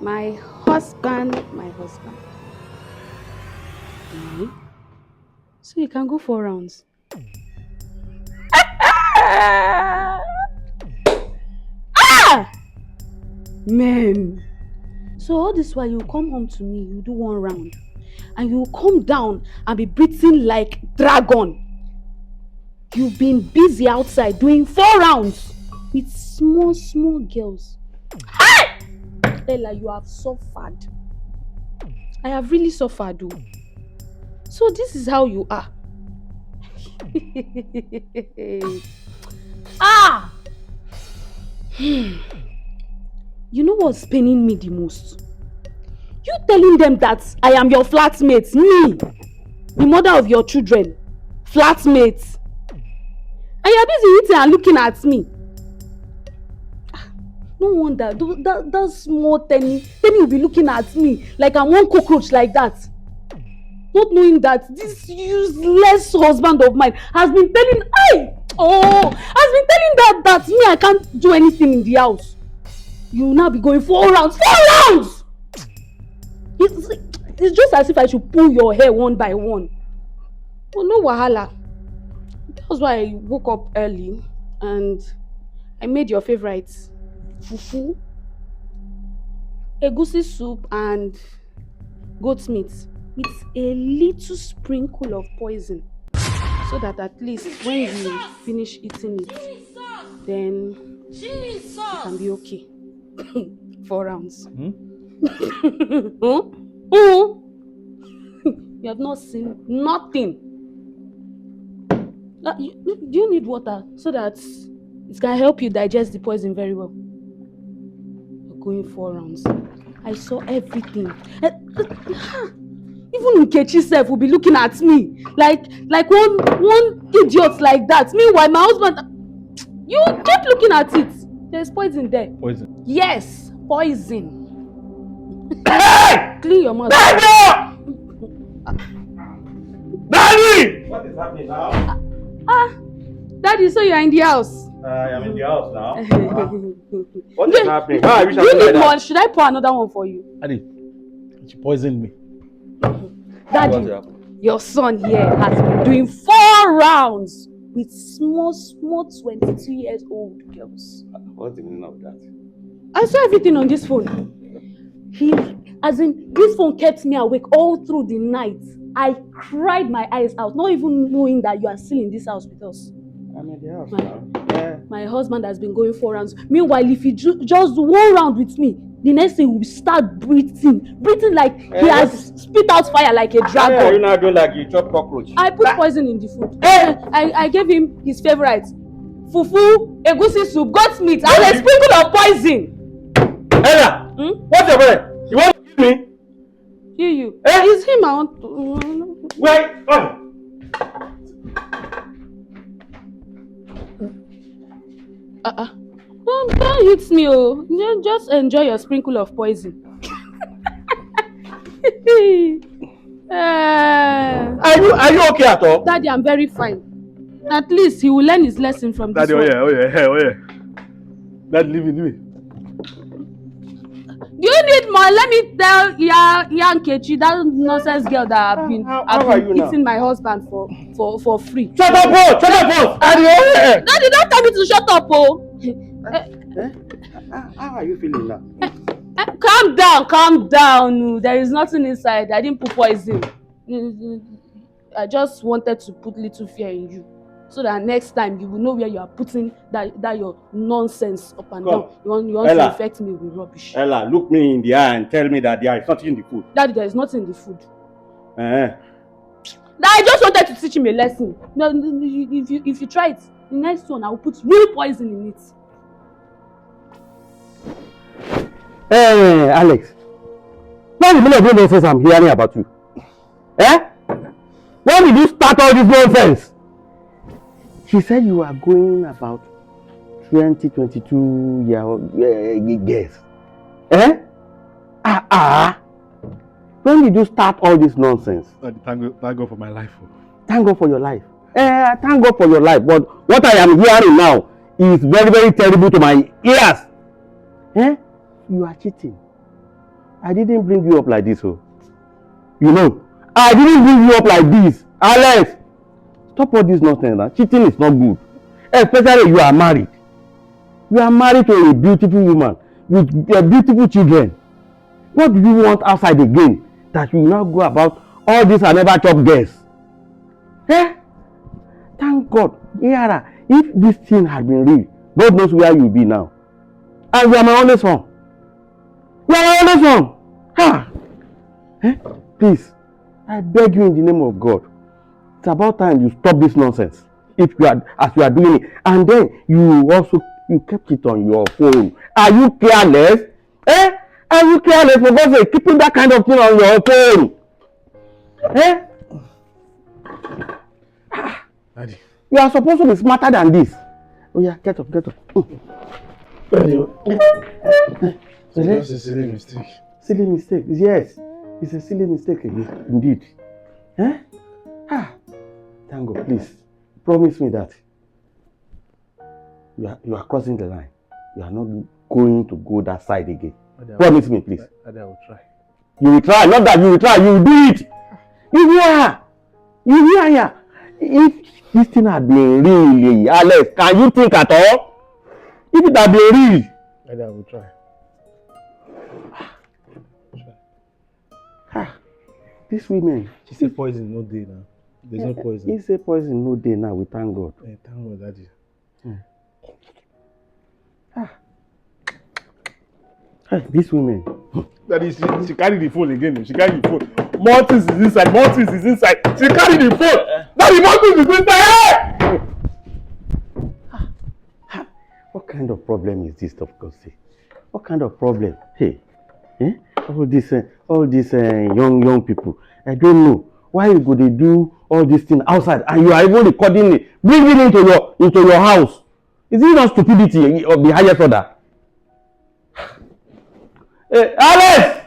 My husband, my husband. Okay. So you can go 4 rounds. Ah! Man. So all this while you come home to me, you do 1 round. And you come down and be breathing like dragon. You've been busy outside doing 4 rounds with small girls. Hey! Ella, you have suffered. I have really suffered though. So this is how you are. Ah! You know what's paining me the most? You telling them that I am your flatmate, me, the mother of your children, flatmate. And you're busy eating and looking at me. No wonder, that small Tenny will be looking at me like I'm one cockroach like that. Not knowing that this useless husband of mine has been telling, that me, I can't do anything in the house. You will now be going 4 rounds. 4 rounds! It's just as if I should pull your hair one by one. Oh, no wahala. That's why I woke up early and I made your favorite fufu, egusi soup and goat meat with a little sprinkle of poison, so that at least when you finish eating it, then you can be okay. 4 rounds. You have not seen nothing. Do you need water so that it can help you digest the poison very well? You're going 4 rounds. I saw everything. Even Nkechi self will be looking at me like one idiot like that. Meanwhile, my husband, you keep looking at it. There's poison there. Poison? Yes, poison. Hey! Clean your mouth. Daddy! What is happening now? Daddy, so you're in the house? I am in the house now. What is happening? How are you do you need one? Should I pour another one for you? Daddy, she poisoned me. Daddy, your son here has been doing 4 rounds with small 22 years old girls. What's the meaning of that? I saw everything on this phone. This phone kept me awake all through the night. I cried my eyes out, not even knowing that you are still in this house with us. I'm in the house now. Yeah. My husband has been going 4 rounds. Meanwhile, if he just do 1 round with me, the next thing will start breathing like he has spit out fire like a dragon. Yeah, you now do like you chop cockroach. I put poison in the food. I gave him his favorite, fufu, egusi soup, goat meat, and a sprinkle of poison. Ella, what's your problem? You want to kill me? Kill you? It's him I want to... Wait, Don't hit me, oh. Just enjoy your sprinkle of poison. Are you okay at all? Daddy, I'm very fine. At least he will learn his lesson from this one. Daddy, Daddy, leave me. Do you need more? Let me tell Nkechi, that nonsense girl that I've been eating my husband for free. Shut up, Daddy, don't tell me to shut up, How are you feeling now? Calm down. There is nothing inside. I didn't put poison. I just wanted to put little fear in you, so that next time you will know where you are putting that your nonsense up and down. You want to infect me with rubbish. Ella, look me in the eye and tell me that there is nothing in the food. Daddy, there is nothing in the food. I just wanted to teach him a lesson. No, if you try it, the next one I will put real poison in it. Hey, Alex. Now the meaning of nonsense I'm hearing about you. When did you start all this nonsense? She said you are going about 22-year-old girls. When did you start all this nonsense? Thank God for my life. Thank God for your life. Thank God for your life. But what I am hearing now is very, very terrible to my ears. You are cheating. I didn't bring you up like this, oh. You know, I didn't bring you up like this. Alex, stop all this nonsense. Now. Cheating is not good. Especially you are married. You are married to a beautiful woman with beautiful children. What do you want outside again that you now go about all this and never chop girls? Eh? Thank God, Yara, if this thing had been real, God knows where you'll be now. And you are my only son. You are my only son. Ha! Eh? Please, I beg you in the name of God. It's about time you stop this nonsense. If you are, as you are doing it, and then you kept it on your phone. Are you careless? Eh? Are you careless for God's sake, keeping that kind of thing on your phone? Eh? Daddy. You are supposed to be smarter than this. Oh yeah, get up, get up. Daddy. It's just a silly mistake. Silly mistake, yes. It's a silly mistake indeed. Eh? Ah. Thank God, please. Promise me that you are crossing the line. You are not going to go that side again. Promise me, please. Daddy, I will try. You will try, not that you will try, you will do it. You hear? You hear? If this thing had been really, Alex, can you think at all? If it had been real. Daddy, I will try. These women. She said poison, no day now. There's no poison. He said poison, no day now. We thank God. Yeah, thank God, Daddy. These women. Daddy, she carried the phone again. She carried the phone. More things is inside. More things is inside. She carried the phone. Daddy, more things is inside. What kind of problem is this, of course? What kind of problem? Hey, all these young people. I don't know why you go they do all these things outside, and you are even recording it, bringing it into your house. Is it not stupidity of the highest order? Hey, Alex!